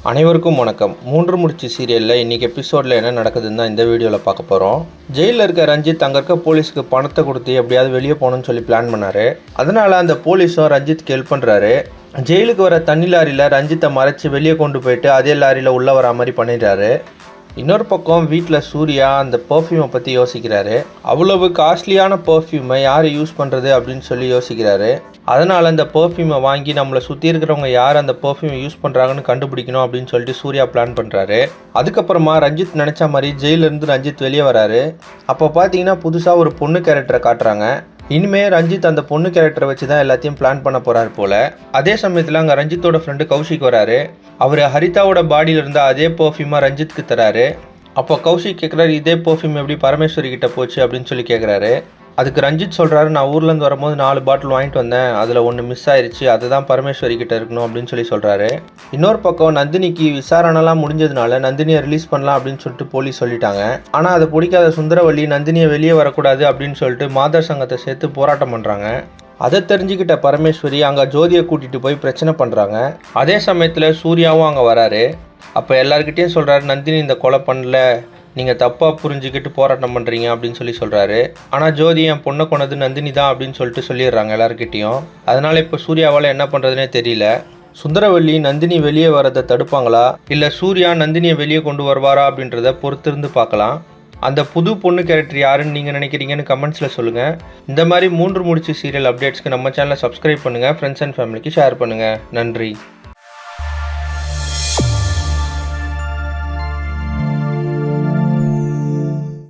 அனைவருக்கும் வணக்கம். மூன்று முடிச்சு சீரியலில் இன்றைக்கி எபிசோடில் என்ன நடக்குதுன்னு தான் இந்த வீடியோவில் பார்க்க போகிறோம். ஜெயிலில் இருக்க ரஞ்சித் அங்கே இருக்க போலீஸுக்கு பணத்தை கொடுத்து எப்படியாவது வெளியே போகணும்னு சொல்லி பிளான் பண்ணார். அதனால் அந்த போலீஸும் ரஞ்சித்க்கு ஹெல்ப் பண்ணுறாரு. ஜெயிலுக்கு வர தண்ணி லாரியில் ரஞ்சித்தை மறைச்சி வெளியே கொண்டு போயிட்டு அதே லாரியில் உள்ளே வர மாதிரி பண்ணிடுறாரு. இன்னொரு பக்கம் வீட்டில் சூர்யா அந்த பர்ஃப்யூமை பற்றி யோசிக்கிறாரு. அவ்வளவு காஸ்ட்லியான பர்ஃப்யூமை யார் யூஸ் பண்ணுறது அப்படின்னு சொல்லி யோசிக்கிறாரு. அதனால் அந்த பர்ஃப்யூமை வாங்கி நம்மளை சுற்றி இருக்கிறவங்க யார் அந்த பர்ஃப்யூமை யூஸ் பண்ணுறாங்கன்னு கண்டுபிடிக்கணும் அப்படின்னு சொல்லிட்டு சூர்யா பிளான் பண்ணுறாரு. அதுக்கப்புறமா ரஞ்சித் நினச்ச மாதிரி ஜெயிலிருந்து ரஞ்சித் வெளியே வராரு. அப்போ பார்த்தீங்கன்னா புதுசாக ஒரு பொண்ணு கேரக்டரை காட்டுறாங்க. இனிமேல் ரஞ்சித் அந்த பொண்ணு கேரக்டரை வச்சு தான் எல்லாத்தையும் பிளான் பண்ண போகிறாரு போல். அதே சமயத்தில் அங்கே ரஞ்சித்தோட ஃப்ரெண்டு கௌஷிக் வராரு. அவர் ஹரிதாவோட பாடியில் இருந்த அதே பர்ஃப்யூமாக ரஞ்சித்க்கு தராரு. அப்போ கௌஷிக் கேட்குறாரு, இதே பர்ஃப்யூம் எப்படி பரமேஸ்வரி கிட்ட போச்சு அப்படின்னு சொல்லி கேட்குறாரு. அதுக்கு ரஞ்சித் சொல்கிறாரு, நான் ஊர்லேருந்து வரும்போது 4 பாட்டில் வாங்கிட்டு வந்தேன், அதில் 1 மிஸ் ஆயிடுச்சு, அதுதான் பரமேஸ்வரி கிட்ட இருக்கணும் அப்படின்னு சொல்லி சொல்கிறாரு. இன்னொரு பக்கம் நந்தினிக்கு விசாரணைலாம் முடிஞ்சதுனால நந்தினியை ரிலீஸ் பண்ணலாம் அப்படின்னு சொல்லிட்டு போலீஸ் சொல்லிட்டாங்க. ஆனால் அதை பிடிக்காத சுந்தரவள்ளி நந்தினியை வெளியே வரக்கூடாது அப்படின்னு சொல்லிட்டு மாதர் சங்கத்தை சேர்த்து போராட்டம் பண்ணுறாங்க. அதை தெரிஞ்சுக்கிட்ட பரமேஸ்வரி அங்கே ஜோதியை கூட்டிகிட்டு போய் பிரச்சனை பண்ணுறாங்க. அதே சமயத்தில் சூர்யாவும் அங்கே வராரு. அப்போ எல்லாருக்கிட்டேயும் சொல்கிறாரு, நந்தினி இந்த கொலை பண்ணல, நீங்கள் தப்பாக புரிஞ்சுக்கிட்டு போராட்டம் பண்ணுறீங்க அப்படின்னு சொல்லி சொல்கிறாரு. ஆனால் ஜோதி என் பொண்ணை கொண்டது நந்தினி தான் அப்படின்னு சொல்லிட்டு சொல்லிடுறாங்க எல்லாருக்கிட்டேயும். அதனால் இப்போ சூர்யாவால் என்ன பண்ணுறதுனே தெரியல. சுந்தரவள்ளி நந்தினி வெளியே வரதை தடுப்பாங்களா இல்லை சூர்யா நந்தினியை வெளியே கொண்டு வருவாரா அப்படின்றத பொறுத்திருந்து பார்க்கலாம். அந்த புது பொண்ணு கேரக்டர் யாருன்னு நீங்கள் நினைக்கிறீங்கன்னு கமெண்ட்ஸில் சொல்லுங்கள். இந்த மாதிரி 3 முடிச்சு சீரியல் அப்டேட்ஸ்க்கு நம்ம சேனலை சப்ஸ்கிரைப் பண்ணுங்கள், ஃப்ரெண்ட்ஸ் அண்ட் ஃபேமிலிக்கு ஷேர் பண்ணுங்கள். நன்றி.